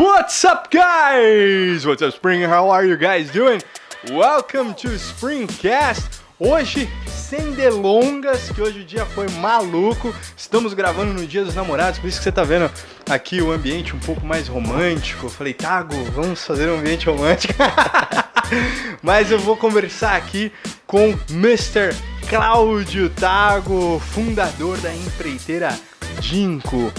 What's up, guys? What's up, Spring? How are you guys doing? Welcome to Springcast. Hoje, sem delongas, que hoje o dia foi maluco. Estamos gravando no Dia dos Namorados, por isso que você tá vendo aqui o ambiente um pouco mais romântico. Eu falei, Tago, vamos fazer um ambiente romântico. Mas eu vou conversar aqui com Mr. Cláudio Tago, fundador da empreiteira Dinco.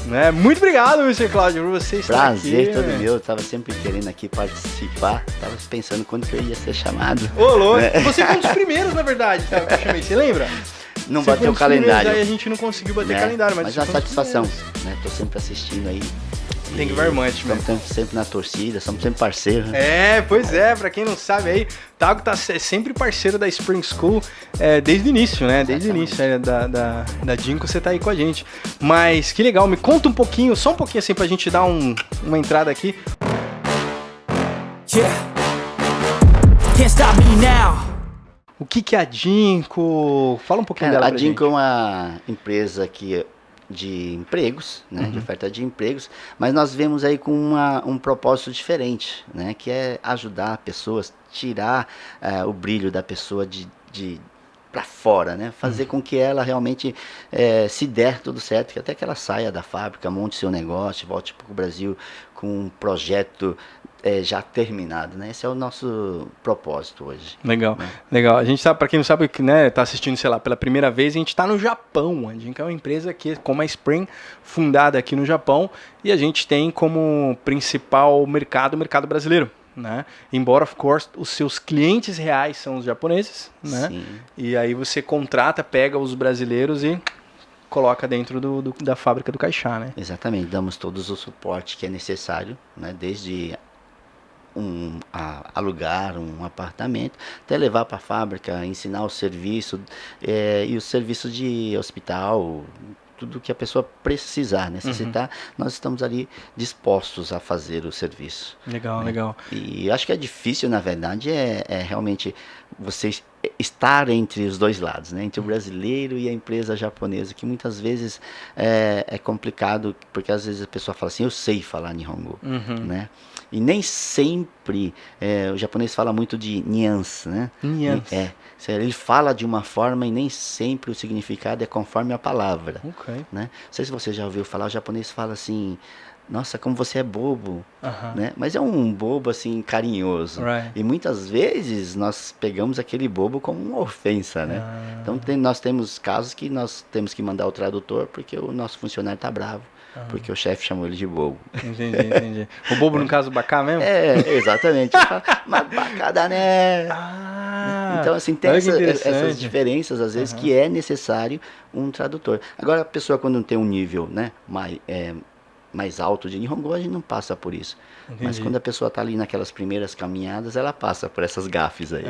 Né? Muito obrigado, Mr. Cláudio, por você estar aqui. Prazer todo meu, eu tava sempre querendo aqui participar, tava pensando quando que eu ia ser chamado. Ô, louco, você foi um dos primeiros, na verdade, sabe, que eu chamei, você lembra? Não bateu o calendário. Aí a gente não conseguiu bater calendário, mas é uma satisfação, né? Tô sempre assistindo aí. Tem que vermante, mesmo. Estamos sempre na torcida, somos sempre parceiros. Né? Pois é, pra quem não sabe aí, Tago tá sempre parceiro da Spring School desde o início, né? Desde o início da Dinco você tá aí com a gente. Mas que legal, me conta um pouquinho, só um pouquinho assim pra gente dar uma entrada aqui. Yeah. Can't stop me now. O que é a Dinco? Fala um pouquinho dela pra gente. A Dinco é uma empresa de empregos, né, de oferta de empregos, mas nós vemos aí com um propósito diferente, né, que é ajudar pessoas, tirar o brilho da pessoa de para fora, né, fazer com que ela realmente se der tudo certo, que até que ela saia da fábrica, monte seu negócio, volte para o Brasil com um projeto já terminado, né? Esse é o nosso propósito hoje. Legal, né? Legal. A gente tá, para quem não sabe, né, tá assistindo, sei lá, pela primeira vez, a gente tá no Japão. A Dinco é uma empresa que, como a Spring, fundada aqui no Japão, e a gente tem como principal mercado o mercado brasileiro. Né? Embora, of course, os seus clientes reais são os japoneses, né? Sim. E aí você contrata, pega os brasileiros e coloca dentro da fábrica do Caixá, né? Exatamente, damos todos o suporte que é necessário, né? Desde alugar um apartamento, até levar para a fábrica, ensinar o serviço e o serviço de hospital, tudo que a pessoa precisar, necessitar, nós estamos ali dispostos a fazer o serviço. Legal, né? legal. E acho que é difícil, na verdade, realmente você estar entre os dois lados, né? Entre o brasileiro e a empresa japonesa, que muitas vezes é complicado, porque às vezes a pessoa fala assim, eu sei falar Nihongo, né? E nem sempre, o japonês fala muito de nuance, né? Nuance. Ele fala de uma forma e nem sempre o significado é conforme a palavra. Okay. Né? Não sei se você já ouviu falar, o japonês fala assim, nossa, como você é bobo, né? Mas é um bobo assim carinhoso. Right. E muitas vezes nós pegamos aquele bobo como uma ofensa, né? Então nós temos casos que nós temos que mandar o tradutor porque o nosso funcionário está bravo. Porque o chefe chamou ele de bobo. Entendi. O bobo, no caso, bacá mesmo? Exatamente. Mas bacada, né? Então, assim, tem essas diferenças, às vezes, que é necessário um tradutor. Agora, a pessoa, quando tem um nível, né, mais alto de Nihongo, a gente não passa por isso. Entendi. Mas quando a pessoa está ali naquelas primeiras caminhadas, ela passa por essas gafes aí.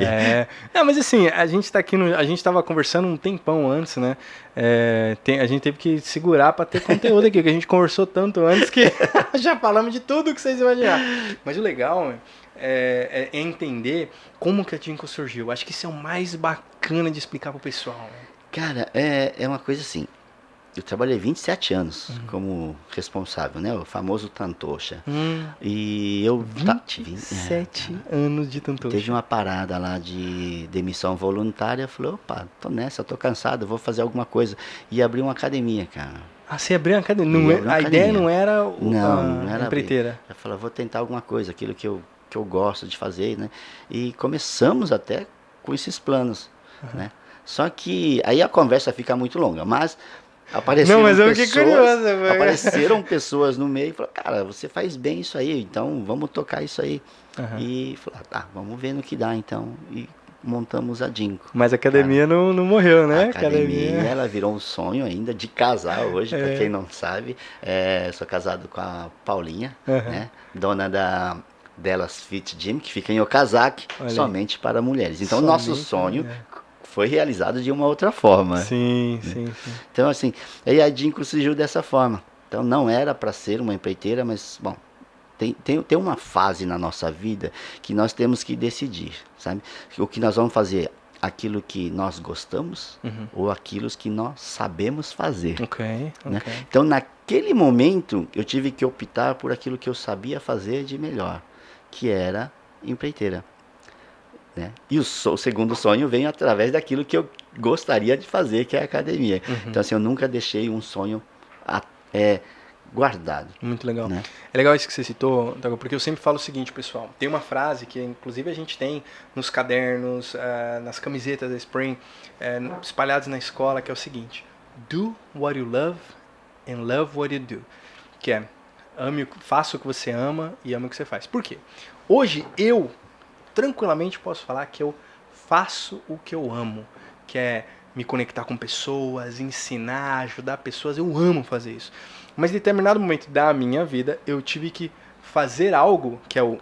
Não, mas assim, a gente tá aqui a gente estava conversando um tempão antes, né? A gente teve que segurar para ter conteúdo aqui, que a gente conversou tanto antes que já falamos de tudo que vocês imaginaram. Mas o legal é entender como que a Dinco surgiu. Acho que isso é o mais bacana de explicar pro pessoal. Né? Cara, é uma coisa assim. Eu trabalhei 27 anos como responsável, né? O famoso Tantosha. E eu... 27 anos de Tantosha. Teve uma parada lá de demissão voluntária. Eu falei, opa, tô nessa, tô cansado, vou fazer alguma coisa. E abri uma academia, cara. Ah, você abriu uma academia? A ideia não era não era empreiteira? Eu falei, vou tentar alguma coisa, aquilo que eu gosto de fazer, né? E começamos até com esses planos, né? Só que aí a conversa fica muito longa, mas... Apareceram pessoas no meio e falaram, cara, você faz bem isso aí, então vamos tocar isso aí. E falaram, tá, vamos ver no que dá então. E montamos a Dinco. Mas a academia não morreu, né? A academia, ela virou um sonho ainda de casar hoje, pra quem não sabe. Sou casado com a Paulinha, né? Dona Delas Fit Gym, que fica em Okazaki, somente para mulheres. Então, nosso sonho... foi realizado de uma outra forma. Sim. Então, assim, aí a Dinco surgiu dessa forma. Então, não era para ser uma empreiteira, mas, bom, tem uma fase na nossa vida que nós temos que decidir, sabe? O que nós vamos fazer aquilo que nós gostamos ou aquilo que nós sabemos fazer. Ok. Né? Então, naquele momento, eu tive que optar por aquilo que eu sabia fazer de melhor, que era empreiteira. Né? E o segundo sonho vem através daquilo que eu gostaria de fazer, que é a academia. Então, assim, eu nunca deixei um sonho guardado. Muito legal. Né? É legal isso que você citou, Thiago, porque eu sempre falo o seguinte, pessoal. Tem uma frase que, inclusive, a gente tem nos cadernos, nas camisetas da Spring, espalhadas na escola, que é o seguinte: do what you love and love what you do. Que é, faça o que você ama e ame o que você faz. Por quê? Hoje, eu tranquilamente posso falar que eu faço o que eu amo, que é me conectar com pessoas, ensinar, ajudar pessoas. Eu amo fazer isso. Mas em determinado momento da minha vida, eu tive que fazer algo, que é o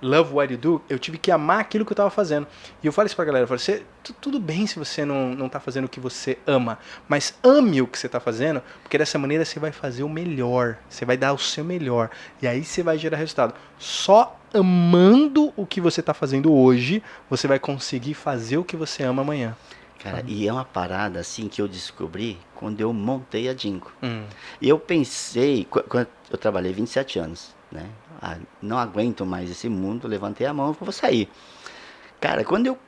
love what you do, eu tive que amar aquilo que eu estava fazendo. E eu falo isso pra galera, eu falo, tudo bem se você não tá fazendo o que você ama, mas ame o que você tá fazendo, porque dessa maneira você vai fazer o melhor, você vai dar o seu melhor, e aí você vai gerar resultado. Só amando o que você tá fazendo hoje, você vai conseguir fazer o que você ama amanhã. Cara, e é uma parada assim que eu descobri quando eu montei a Dinco. E eu pensei, quando eu trabalhei 27 anos, né? Não aguento mais esse mundo, levantei a mão e vou sair. Cara, quando eu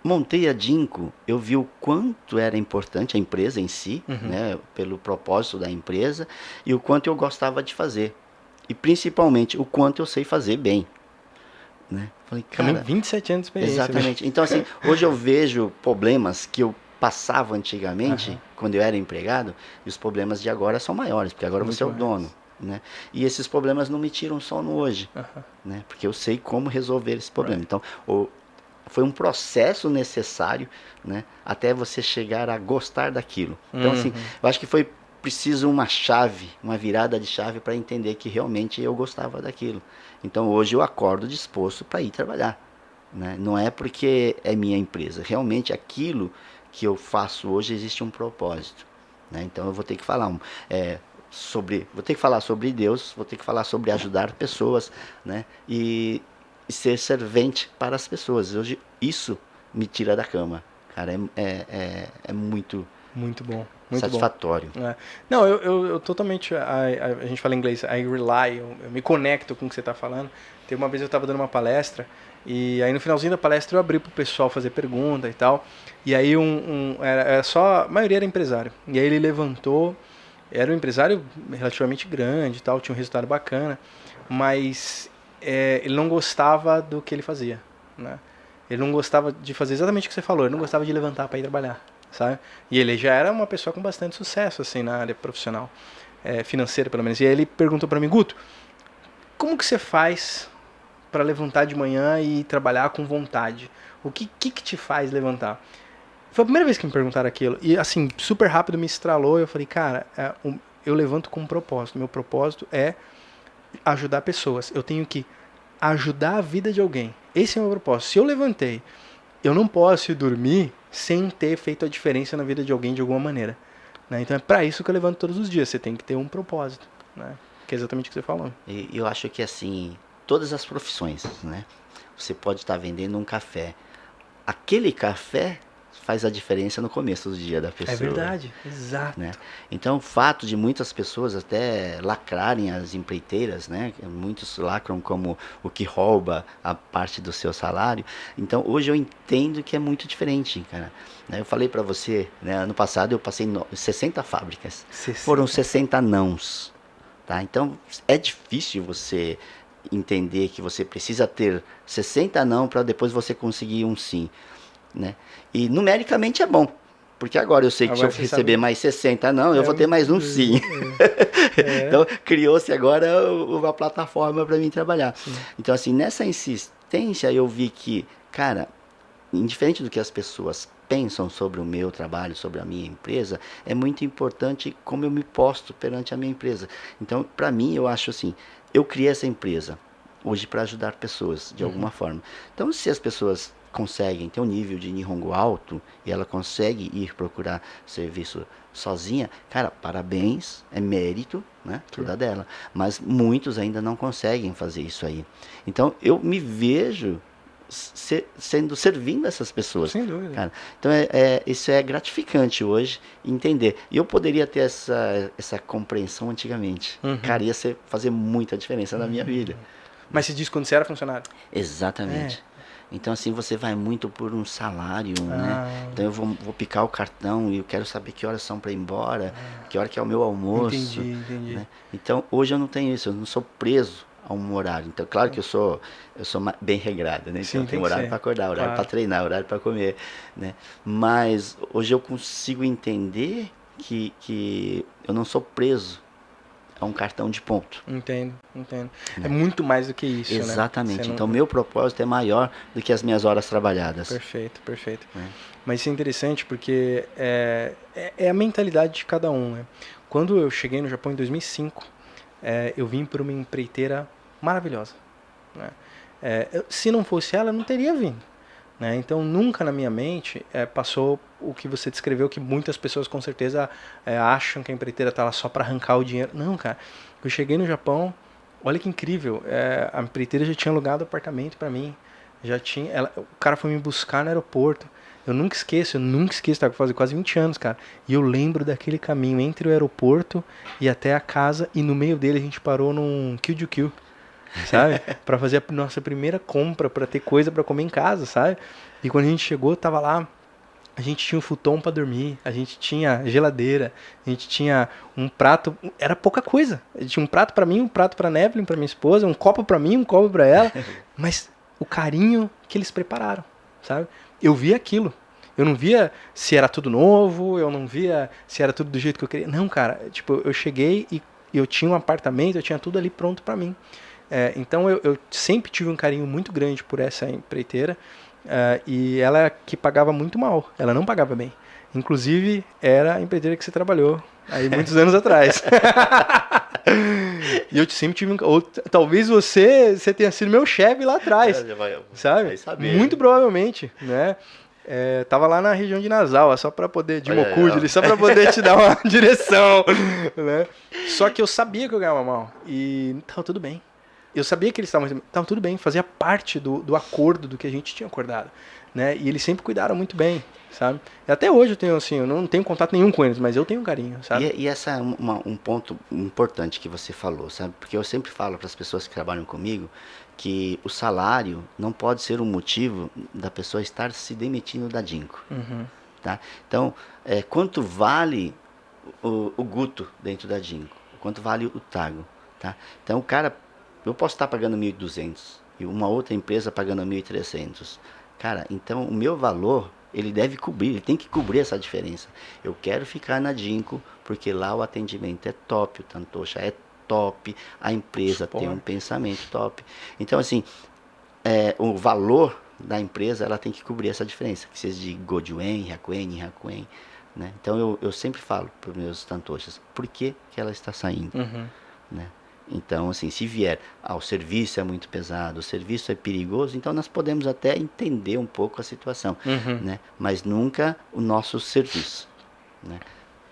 montei a Dinco, eu vi o quanto era importante a empresa em si, né? Pelo propósito da empresa, e o quanto eu gostava de fazer. E principalmente, o quanto eu sei fazer bem. Né? Falei, cara, também 27 anos de experiência. Exatamente. Então, assim, hoje eu vejo problemas que eu passava antigamente, quando eu era empregado, e os problemas de agora são maiores, porque agora muito você é o dono. Né? E esses problemas não me tiram só no hoje, né? Porque eu sei como resolver esse problema. Então, foi um processo necessário, né? Até você chegar a gostar daquilo. Então, assim, eu acho que foi preciso uma virada de chave para entender que realmente eu gostava daquilo. Então hoje eu acordo disposto para ir trabalhar. Né? Não é porque é minha empresa. Realmente aquilo que eu faço hoje existe um propósito. Né? Então eu vou ter que falar sobre Deus, vou ter que falar sobre ajudar pessoas, né? E ser servente para as pessoas. Hoje isso me tira da cama. Cara, é muito bom. Muito satisfatório. Bom. Não, eu totalmente, a gente fala em inglês, I rely, eu me conecto com o que você está falando. Tem uma vez eu estava dando uma palestra, e aí no finalzinho da palestra eu abri para o pessoal fazer pergunta e tal, e aí era só, a maioria era empresário, e aí ele levantou, era um empresário relativamente grande e tal, tinha um resultado bacana, mas ele não gostava do que ele fazia, né? Ele não gostava de fazer exatamente o que você falou, ele não gostava de levantar para ir trabalhar. Sabe? E ele já era uma pessoa com bastante sucesso assim, na área profissional, financeira pelo menos. E aí ele perguntou para mim, Guto, como que você faz para levantar de manhã e trabalhar com vontade? O que te faz levantar? Foi a primeira vez que me perguntaram aquilo. E assim, super rápido me estralou. Eu falei, cara, eu levanto com um propósito. Meu propósito é ajudar pessoas. Eu tenho que ajudar a vida de alguém. Esse é o meu propósito. Se eu levantei, eu não posso ir dormir sem ter feito a diferença na vida de alguém de alguma maneira. Né? Então é para isso que eu levanto todos os dias. Você tem que ter um propósito. Né? Que é exatamente o que você falou. E eu acho que assim, todas as profissões, né? Você pode estar vendendo um café. Aquele café faz a diferença no começo do dia da pessoa. É verdade, exato. Né? Então o fato de muitas pessoas até lacrarem as empreiteiras, né? Muitos lacram como o que rouba a parte do seu salário. Então hoje eu entendo que é muito diferente, cara. Eu falei para você, né? Ano passado eu passei 60 fábricas. 60. Foram 60 nãos. Tá? Então é difícil você entender que você precisa ter 60 não para depois você conseguir um sim. Né? E numericamente é bom, porque agora eu sei que se eu receber mais 60 não, eu vou ter mais um sim. Então criou-se agora uma plataforma para mim trabalhar. Sim. Então assim, nessa insistência eu vi que, cara, indiferente do que as pessoas pensam sobre o meu trabalho, sobre a minha empresa, é muito importante como eu me posto perante a minha empresa. Então, para mim, eu acho assim, eu criei essa empresa hoje para ajudar pessoas de alguma forma. Então, se as pessoas conseguem ter um nível de Nihongo alto e ela consegue ir procurar serviço sozinha, cara, parabéns, é mérito, né, tudo dela. Mas muitos ainda não conseguem fazer isso aí. Então, eu me vejo servindo essas pessoas. Sem dúvida. Cara. Então, isso é gratificante hoje, entender. E eu poderia ter essa compreensão antigamente. Cara, ia fazer muita diferença na minha vida. Mas você disse quando você era funcionário? Exatamente. Então, assim, você vai muito por um salário, né? Então, eu vou picar o cartão e eu quero saber que horas são para ir embora, que hora que é o meu almoço. Entendi. Né? Então, hoje eu não tenho isso, eu não sou preso a um horário. Então, claro que eu sou bem regrado, né? Então, Sim, eu tenho horário para acordar, horário para treinar, horário para comer, né? Mas hoje eu consigo entender que eu não sou preso a um cartão de ponto. Entendo. É muito mais do que isso, Exatamente. né? Então, meu propósito é maior do que as minhas horas trabalhadas. Perfeito. Mas isso é interessante porque é a mentalidade de cada um, né? Quando eu cheguei no Japão em 2005, eu vim por uma empreiteira maravilhosa, né? Se não fosse ela, eu não teria vindo, né? Então, nunca na minha mente passou o que você descreveu, que muitas pessoas com certeza acham que a empreiteira está lá só para arrancar o dinheiro. Não, cara. Eu cheguei no Japão, olha que incrível, a empreiteira já tinha alugado apartamento para mim, o cara foi me buscar no aeroporto. Eu nunca esqueço, tá fazendo quase 20 anos, cara. E eu lembro daquele caminho entre o aeroporto e até a casa, e no meio dele a gente parou num Kyujyu, sabe? Pra fazer a nossa primeira compra, pra ter coisa pra comer em casa, sabe? E quando a gente chegou, tava lá, a gente tinha um futon pra dormir, a gente tinha geladeira, a gente tinha um prato, era pouca coisa. A gente tinha um prato pra mim, um prato pra Nevelyn, pra minha esposa, um copo pra mim, um copo pra ela, mas o carinho que eles prepararam, sabe? Eu via aquilo. Eu não via se era tudo novo, eu não via se era tudo do jeito que eu queria. Não, cara, tipo, eu cheguei e eu tinha um apartamento, eu tinha tudo ali pronto pra mim. Então eu sempre tive um carinho muito grande por essa empreiteira, e ela que pagava muito mal, ela não pagava bem. Inclusive, era a empreiteira que você trabalhou aí muitos anos atrás. E eu sempre tive ou talvez você tenha sido meu chefe lá atrás, sabe? Saber, muito provavelmente, né? Tava lá na região de Nazawa, só para poder de Mokuji, só para poder te dar uma direção, né? Só que eu sabia que eu ganhava mal e tava tudo bem. Eu sabia que eles estavam tudo bem, fazia parte do acordo do que a gente tinha acordado, né? E eles sempre cuidaram muito bem, sabe? E até hoje eu tenho assim, eu não tenho contato nenhum com eles, mas eu tenho um carinho, sabe? E essa é um ponto importante que você falou, sabe? Porque eu sempre falo para as pessoas que trabalham comigo que o salário não pode ser um motivo da pessoa estar se demitindo da Jinko, tá? Então, quanto vale o Guto dentro da Jinko? Quanto vale o Tago, tá? Então, o cara, eu posso estar pagando 1.200 e uma outra empresa pagando 1.300. Cara, então o meu valor, ele tem que cobrir essa diferença. Eu quero ficar na Jinko porque lá o atendimento é top, o Tantosha é top, a empresa tem um pensamento top. Então, assim, o valor da empresa, ela tem que cobrir essa diferença, que seja de Gojuem, Hyakuen, né? Então, eu sempre falo para os meus Tantoshas, por que ela está saindo, né? Então, assim, se vier, o serviço é muito pesado, o serviço é perigoso, então nós podemos até entender um pouco a situação, né? Mas nunca o nosso serviço, né?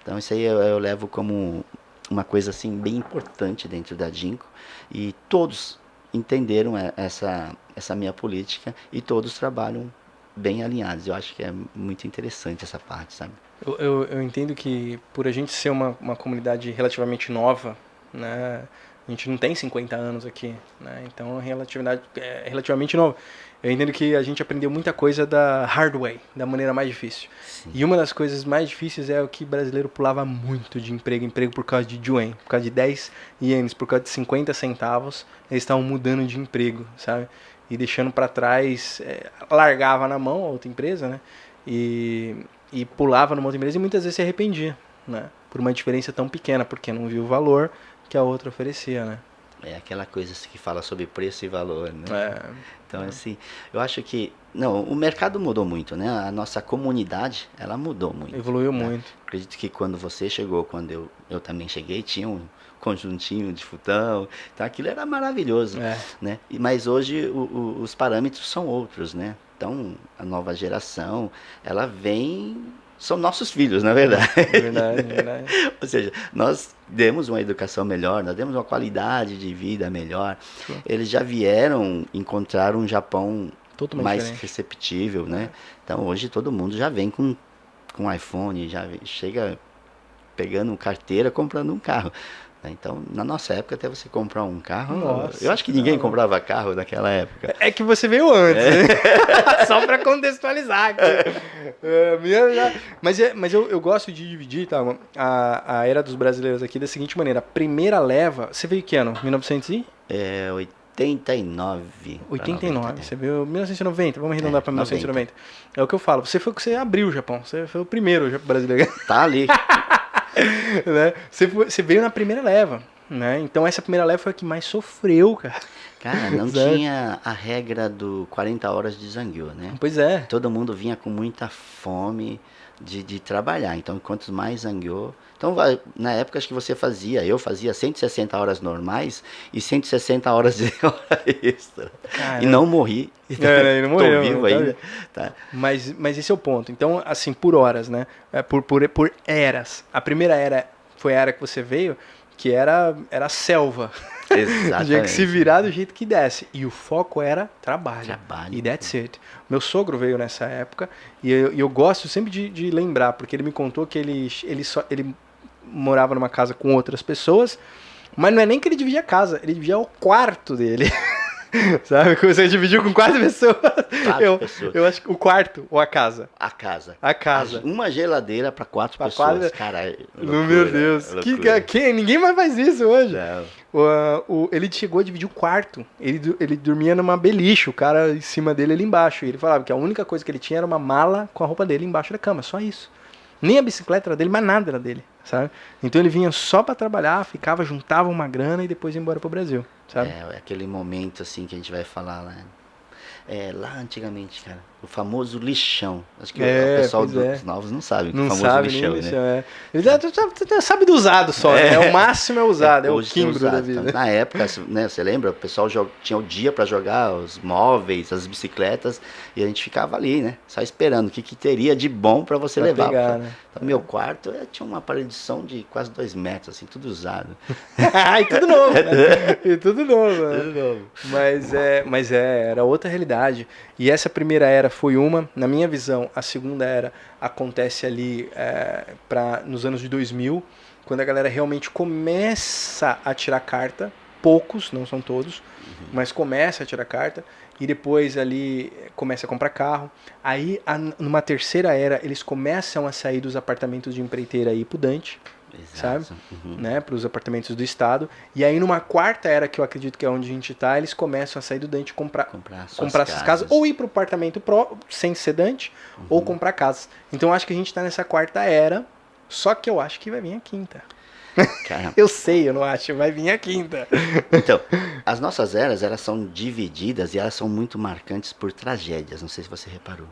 Então, isso aí eu levo como uma coisa, assim, bem importante dentro da Jinko, e todos entenderam essa minha política e todos trabalham bem alinhados. Eu acho que é muito interessante essa parte, sabe? Eu entendo que por a gente ser uma comunidade relativamente nova, né? A gente não tem 50 anos aqui, né? Então é relativamente novo. Eu entendo que a gente aprendeu muita coisa da hard way, da maneira mais difícil. Sim. E uma das coisas mais difíceis é o que brasileiro pulava muito de emprego por causa de Juan, por causa de 10 ienes, por causa de 50 centavos, eles estavam mudando de emprego, sabe? E deixando para trás, largava na mão a outra empresa, né? E pulava numa outra empresa e muitas vezes se arrependia, né? Por uma diferença tão pequena, porque não viu o valor que a outra oferecia, né? É aquela coisa que fala sobre preço e valor, né? Então, assim, eu acho que... Não, o mercado mudou muito, né? A nossa comunidade, ela mudou muito. Evoluiu né? muito. Acredito que quando você chegou, quando eu também cheguei, tinha um conjuntinho de futão. Então, aquilo era maravilhoso, né? Mas hoje os parâmetros são outros, né? Então, a nova geração, ela vem... São nossos filhos, na verdade. Verdade. Ou seja, nós demos uma educação melhor, nós demos uma qualidade de vida melhor. Eles já vieram encontrar um Japão Totalmente mais diferente. receptível, né? Então hoje todo mundo já vem com iPhone, chega pegando carteira, comprando um carro. Então, na nossa época, até você comprar um carro, Nossa, eu acho que ninguém comprava carro naquela época. É que você veio antes, né? Só pra contextualizar aqui. Mas eu gosto de dividir, tá, a era dos brasileiros aqui da seguinte maneira. A primeira leva... Você veio que ano? 1989. É 89. pra 90, Você veio 1990. Vamos arredondar pra 90. 1990. É o que eu falo. Você foi o que você abriu o Japão. Você foi o primeiro brasileiro. Tá ali. Né? Você veio na primeira leva. Né? Então essa primeira leva foi a que mais sofreu, cara. Cara, não Certo. tinha a regra do 40 horas de Zangyo, né? Pois é. Todo mundo vinha com muita fome de trabalhar. Então, quanto mais Zangyo... Então, na época, acho que eu fazia 160 horas normais e 160 horas de hora extra. Caramba. E não morri. Não morreu, Tô vivo tá ainda. vendo? Tá. Mas esse é o ponto. Então, assim, por horas, né? Por eras. A primeira era foi a era que você veio, que era selva. Exatamente. Tinha que se virar do jeito que desse. E o foco era trabalho. Trabalho. E that's it. Meu sogro veio nessa época e eu gosto sempre de lembrar, porque ele me contou que ele morava numa casa com outras pessoas, mas não é nem que ele dividia a casa, ele dividia o quarto dele. Sabe? Que você dividiu com 4 pessoas. Pessoas. Eu acho que o quarto ou a casa? A casa. A casa. Uma geladeira para 4 Pra pessoas. 4... Cara, Meu Deus. loucura. Ninguém mais faz isso hoje. Não. Ele chegou a dividir o quarto. Ele dormia numa beliche, o cara em cima dele ali embaixo. E ele falava que a única coisa que ele tinha era uma mala com a roupa dele embaixo da cama, só isso. Nem a bicicleta era dele, mas nada era dele, sabe? Então ele vinha só pra trabalhar, juntava uma grana e depois ia embora pro Brasil, sabe? É aquele momento assim que a gente vai falar lá. Lá antigamente, cara, o famoso lixão. Acho que o pessoal dos novos não sabe o Não famoso sabe lixão, nem né? lixão, é. Ele já sabe do usado só, né? O máximo é usado, é o Hoje tem quimbro da usado. vida. Na época, né, você lembra? O pessoal tinha o dia para jogar os móveis, as bicicletas, e a gente ficava ali, né? Só esperando o que teria de bom para você Pra levar. pegar, né? Então, meu quarto tinha uma parede de som de quase 2 metros, assim, tudo usado. E tudo novo, né? E tudo novo, né? Tudo novo. Mas era outra realidade. E essa primeira era foi uma, na minha visão, a segunda era acontece ali nos anos de 2000, quando a galera realmente começa a tirar carta, poucos, não são todos, mas começa a tirar carta, e depois ali começa a comprar carro. Aí, numa terceira era, eles começam a sair dos apartamentos de empreiteira aí pro Dante, Exato. sabe? Né, para os apartamentos do estado. E aí numa quarta era, que eu acredito que é onde a gente tá, eles começam a sair do Dante, comprar essas casas, ou ir pro apartamento sem ser Dante, ou comprar casas. Então eu acho que a gente tá nessa quarta era, só que eu acho que vai vir a quinta. Caramba. Eu não acho, vai vir a quinta. Então, as nossas eras, elas são divididas e elas são muito marcantes por tragédias, não sei se você reparou,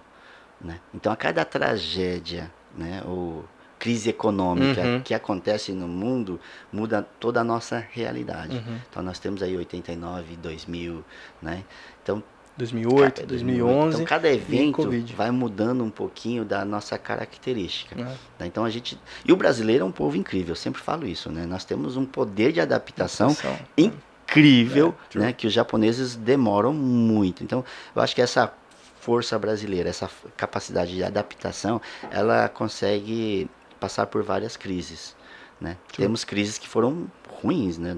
né? Então, a cada tragédia, né, ou crise econômica que acontece no mundo, muda toda a nossa realidade. Então, nós temos aí 89, 2000, né? Então, 2008, 2011. Então, cada evento Covid. vai mudando um pouquinho da nossa característica. Né? Então, e o brasileiro é um povo incrível, eu sempre falo isso, né? Nós temos um poder de adaptação incrível, né? Que os japoneses demoram muito. Então, eu acho que essa força brasileira, essa capacidade de adaptação, ela consegue passar por várias crises, né? Temos crises que foram ruins, né?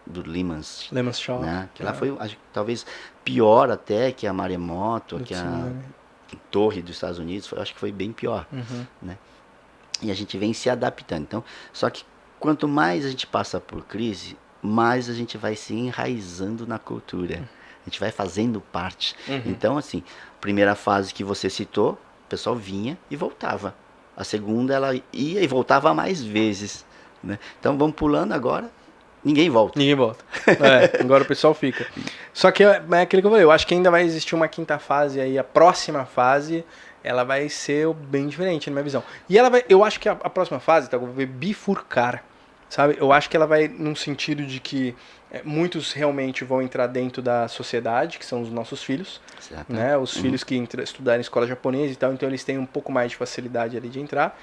Do Lehman's Shock. Né? Que lá foi, acho, talvez, pior até que a maremoto, que a torre dos Estados Unidos, acho que foi bem pior, né? E a gente vem se adaptando. Então, só que quanto mais a gente passa por crise, mais a gente vai se enraizando na cultura. A gente vai fazendo parte. Então, assim, primeira fase que você citou, o pessoal vinha e voltava. A segunda, ela ia e voltava mais vezes, né? Então, vamos pulando agora. Ninguém volta. Agora o pessoal fica. Só que é aquilo que eu falei, eu acho que ainda vai existir uma quinta fase aí, a próxima fase, ela vai ser bem diferente na minha visão. E eu acho que a próxima fase, tá, vai bifurcar, sabe? Eu acho que ela vai num sentido de que muitos realmente vão entrar dentro da sociedade, que são os nossos filhos, né? Os filhos que estudarem escola japonesa e tal, então eles têm um pouco mais de facilidade ali de entrar.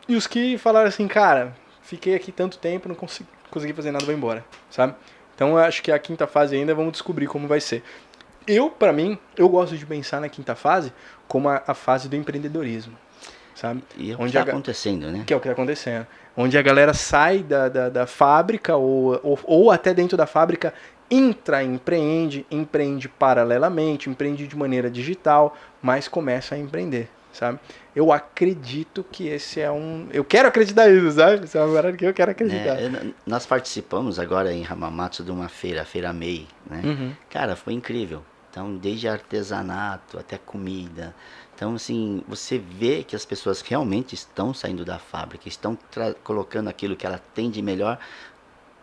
E os que falaram assim, cara, fiquei aqui tanto tempo, não consegui fazer nada, vou embora, sabe? Então eu acho que a quinta fase ainda vamos descobrir como vai ser. Pra mim, eu gosto de pensar na quinta fase como a fase do empreendedorismo, sabe? E é o que Onde está acontecendo, né? que é o que está acontecendo. Onde a galera sai da fábrica ou até dentro da fábrica entra, empreende paralelamente, empreende de maneira digital, mas começa a empreender, sabe? Eu acredito que esse é eu quero acreditar nisso, sabe? Isso é uma parada que eu quero acreditar. Nós participamos agora em Hamamatsu de uma feira, a Feira MEI, né? Uhum. Cara, foi incrível. Então, desde artesanato até comida. Então, assim, você vê que as pessoas realmente estão saindo da fábrica, estão colocando aquilo que ela tem de melhor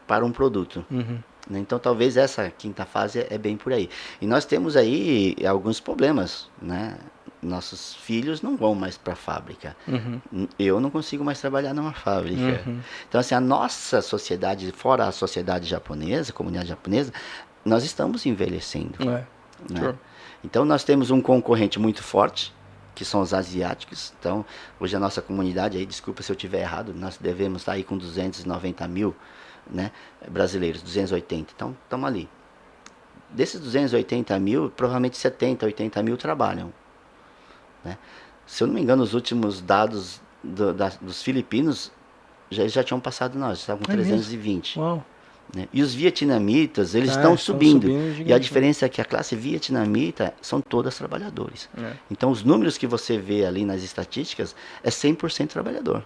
para um produto. Uhum. Né? Então, talvez essa quinta fase é bem por aí. E nós temos aí alguns problemas, né? Nossos filhos não vão mais para a fábrica. Uhum. Eu não consigo mais trabalhar numa fábrica. Uhum. Então, assim, a nossa sociedade, fora a sociedade japonesa, a comunidade japonesa, nós estamos envelhecendo. É. Né? Sure. Então, nós temos um concorrente muito forte, que são os asiáticos. Então, hoje a nossa comunidade, aí, desculpa se eu estiver errado, nós devemos estar aí com 290 mil, né, brasileiros, 280. Então, estamos ali. Desses 280 mil, provavelmente 70, 80 mil trabalham. Né? Se eu não me engano, os últimos dados dos filipinos já tinham passado nós, estavam com 320. Uau. Né? E os vietnamitas, eles estão subindo. E a gigante. diferença é que a classe vietnamita são todas trabalhadores. É. Então, os números que você vê ali nas estatísticas é 100% trabalhador.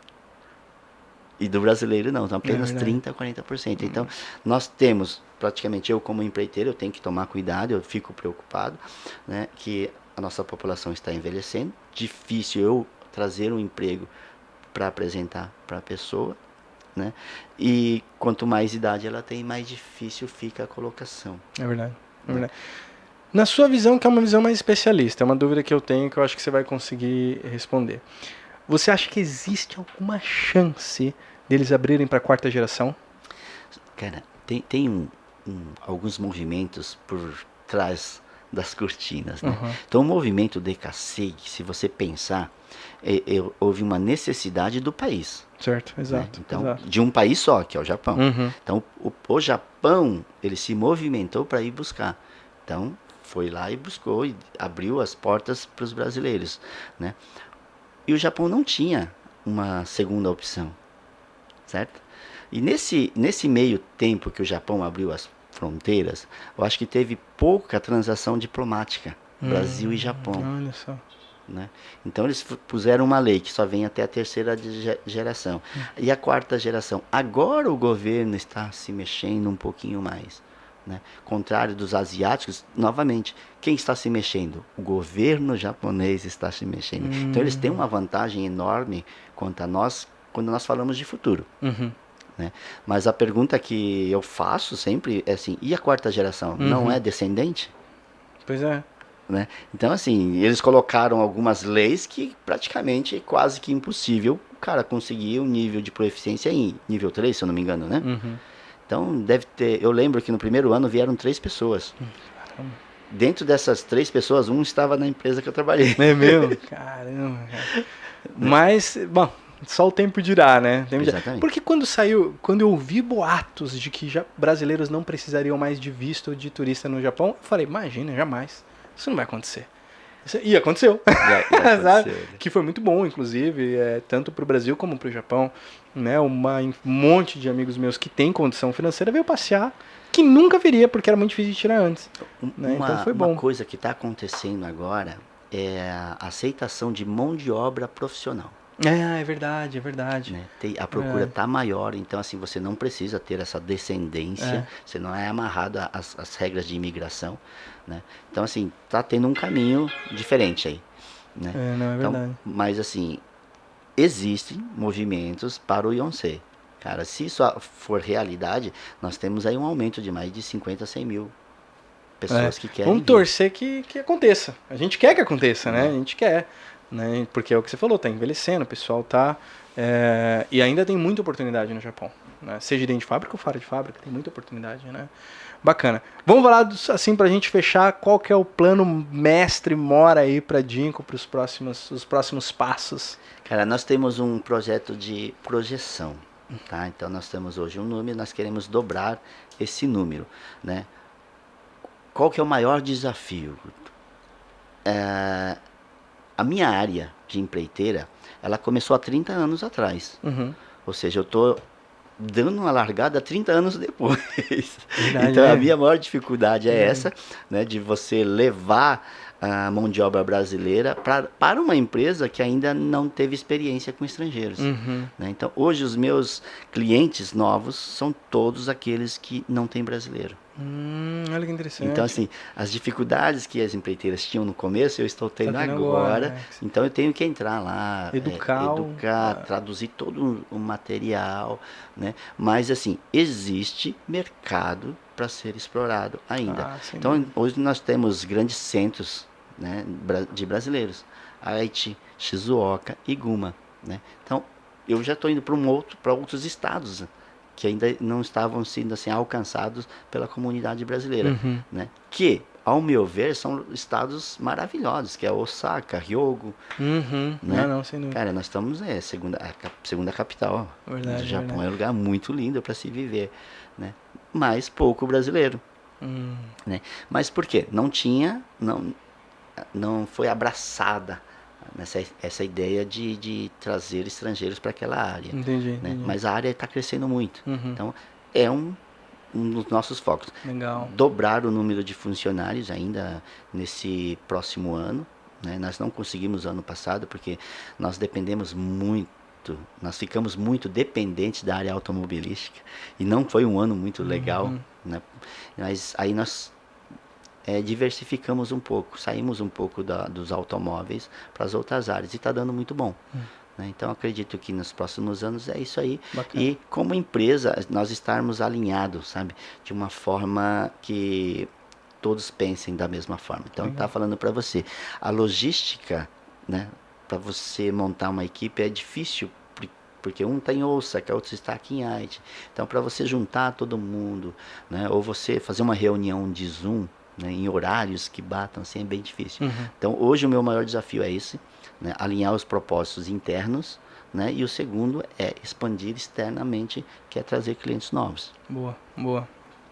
E do brasileiro não, são apenas 30%, 40%. Então, nós temos, praticamente eu como empreiteiro, eu tenho que tomar cuidado, eu fico preocupado, né, que a nossa população está envelhecendo. Difícil eu trazer um emprego para apresentar para a pessoa. Né? E quanto mais idade ela tem, mais difícil fica a colocação. É verdade. É verdade. Na sua visão, que é uma visão mais especialista, é uma dúvida que eu tenho que eu acho que você vai conseguir responder. Você acha que existe alguma chance deles abrirem para a quarta geração? Cara, tem alguns movimentos por trás das cortinas. Né? Uhum. Então, o movimento DKSEI, se você pensar, houve uma necessidade do país. Certo, exato. Né? Então, exato. de um país só, que é o Japão. Uhum. Então, o Japão, ele se movimentou para ir buscar. Então, foi lá e buscou e abriu as portas para os brasileiros. Né? E o Japão não tinha uma segunda opção, certo? E nesse meio tempo que o Japão abriu as fronteiras, eu acho que teve pouca transação diplomática, Brasil e Japão. Olha só. Né? Então eles puseram uma lei que só vem até a terceira geração. E a quarta geração. Agora o governo está se mexendo um pouquinho mais. Né? Contrário dos asiáticos, novamente, quem está se mexendo? O governo japonês está se mexendo. Então eles têm uma vantagem enorme quanto a nós, quando nós falamos de futuro. Uhum. Né? Mas a pergunta que eu faço sempre é assim, e a quarta geração? Não é descendente? Pois é. Né? Então, assim, eles colocaram algumas leis que praticamente é quase que impossível o cara conseguir um nível de proficiência em nível 3, se eu não me engano, né? Uhum. Então, deve ter... Eu lembro que no primeiro ano vieram 3 pessoas. Dentro dessas 3 pessoas, um estava na empresa que eu trabalhei. É mesmo? Caramba. Cara. Mas, bom, só o tempo dirá, né? Exatamente. Porque quando eu ouvi boatos de que brasileiros não precisariam mais de visto de turista no Japão, eu falei, imagina, jamais. Isso não vai acontecer. E aconteceu. Já aconteceu. Que foi muito bom, inclusive, tanto para o Brasil como para o Japão. Né? Um monte de amigos meus que têm condição financeira veio passear, que nunca viria, porque era muito difícil de tirar antes. Né? Então foi bom. Uma coisa que está acontecendo agora é a aceitação de mão de obra profissional. É verdade, é verdade. Né? A procura está maior, então assim, você não precisa ter essa descendência, você não é amarrado às regras de imigração. Né? Então assim, está tendo um caminho diferente aí. Né? Não, é verdade. Então, mas assim, existem movimentos para o Yonsei. Cara, se isso for realidade, nós temos aí um aumento de mais de 50, 100 mil pessoas que querem. Vamos torcer que aconteça. A gente quer que aconteça, né? A gente quer. Né? Porque é o que você falou, tá envelhecendo, o pessoal tá... e ainda tem muita oportunidade no Japão. Né? Seja dentro de fábrica ou fora de fábrica, tem muita oportunidade, né? Bacana. Vamos falar, assim, pra gente fechar, qual que é o plano mestre mora aí pra Jinko, para os próximos passos? Cara, nós temos um projeto de projeção, tá? Então nós temos hoje um número, nós queremos dobrar esse número, né? qual que é o maior desafio? A minha área de empreiteira, ela começou há 30 anos atrás. Ou seja, eu estou dando uma largada 30 anos depois. Verdade, então, né? a minha maior dificuldade é essa, né, de você levar a mão de obra brasileira para uma empresa que ainda não teve experiência com estrangeiros. Né? Então, hoje, os meus clientes novos são todos aqueles que não têm brasileiro. Olha que interessante. Então, assim, as dificuldades que as empreiteiras tinham no começo, eu estou tendo tendo agora. agora, né? Então, eu tenho que entrar lá, Educar, traduzir todo o material, né? Mas, assim, existe mercado para ser explorado ainda. Então, hoje nós temos grandes centros, né, de brasileiros, Haiti, Shizuoka e Guma, né? Então, eu já estou indo para outros estados que ainda não estavam sendo assim alcançados pela comunidade brasileira, né? Que, ao meu ver, são estados maravilhosos, que é Osaka, Hyogo, né? Não, sem dúvida. Cara, nós estamos segunda capital Verdade, do Japão. verdade. É um lugar muito lindo para se viver, né? Mas pouco brasileiro, né? Mas por quê? Não foi abraçada essa ideia de trazer estrangeiros para aquela área. Entendi. Mas a área está crescendo muito. Então, é um dos nossos focos. Legal. Dobrar o número de funcionários ainda nesse próximo ano. Né? Nós não conseguimos ano passado porque nós dependemos muito, nós ficamos muito dependentes da área automobilística e não foi um ano muito legal. Né? Mas aí nós diversificamos um pouco, saímos um pouco dos automóveis para as outras áreas e está dando muito bom. Né? Então acredito que nos próximos anos é isso aí. Bacana. E como empresa nós estarmos alinhados, sabe, de uma forma que todos pensem da mesma forma. Então está falando para você, a logística, né, para você montar uma equipe é difícil porque um está em Osaka, outro está aqui em Haiti. Então para você juntar todo mundo, né, ou você fazer uma reunião de Zoom, né, em horários que batam assim, é bem difícil. Então hoje o meu maior desafio é esse, né, alinhar os propósitos internos, né, e o segundo é expandir externamente, que é trazer clientes novos. Boa.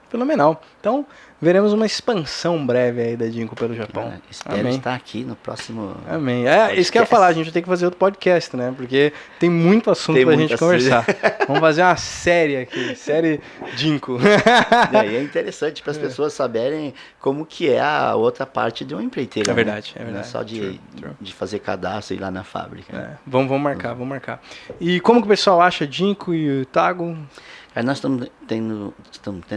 Fenomenal. Então, veremos uma expansão breve aí da Jinko pelo Japão. Espero estar aqui no próximo. Amém. Isso que eu ia falar, a gente vai ter que fazer outro podcast, né? Porque tem muito assunto pra gente conversar. Vamos fazer uma série aqui, série Jinko. E é interessante para as pessoas saberem como que é a outra parte de uma empreiteira. É verdade, né? é verdade. Não é só de fazer cadastro e ir lá na fábrica. Né? Vamos marcar. E como que o pessoal acha Jinko e o Tago? Aí nós estamos tendo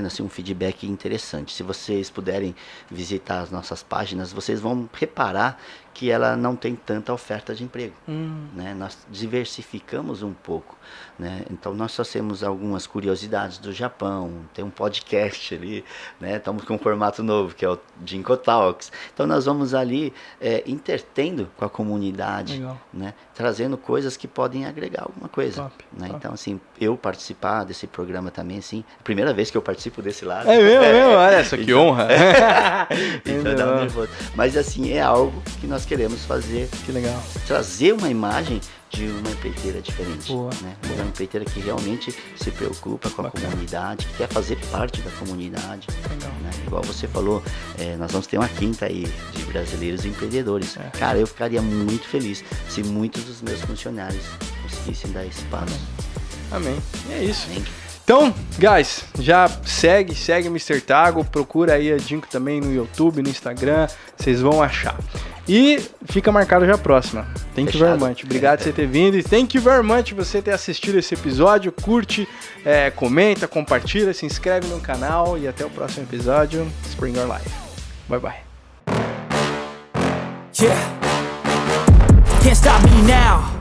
assim, um feedback interessante. Se vocês puderem visitar as nossas páginas, vocês vão reparar que ela não tem tanta oferta de emprego. Né? Nós diversificamos um pouco. Né? Então nós trouxemos algumas curiosidades do Japão, tem um podcast ali, né? Estamos com um formato novo, que é o Jinko Talks. Então nós vamos ali intertendo com a comunidade, né? Trazendo coisas que podem agregar alguma coisa. Top. Então assim, eu participar desse programa também, assim, primeira vez que eu participo desse lado. É mesmo? Olha só que honra. Então dá um nervoso. Mas assim, é algo que nós queremos fazer. Que legal. Trazer uma imagem de uma empreiteira diferente. Né? Boa. Uma empreiteira que realmente se preocupa com a comunidade, que quer fazer parte da comunidade. Né? Igual você falou, nós vamos ter uma quinta aí de brasileiros empreendedores. Cara, eu ficaria muito feliz se muitos dos meus funcionários conseguissem dar esse passo. Amém. E é isso. Amém. Então, guys, já segue o Mr. Tago, procura aí a Jinko também no YouTube, no Instagram, vocês vão achar. E fica marcado já a próxima. Thank you very much. Obrigado por você ter vindo e thank you very much por você ter assistido esse episódio. Curte, comenta, compartilha, se inscreve no canal e até o próximo episódio. Spring Your Life. Bye bye. Yeah. Can't stop me now.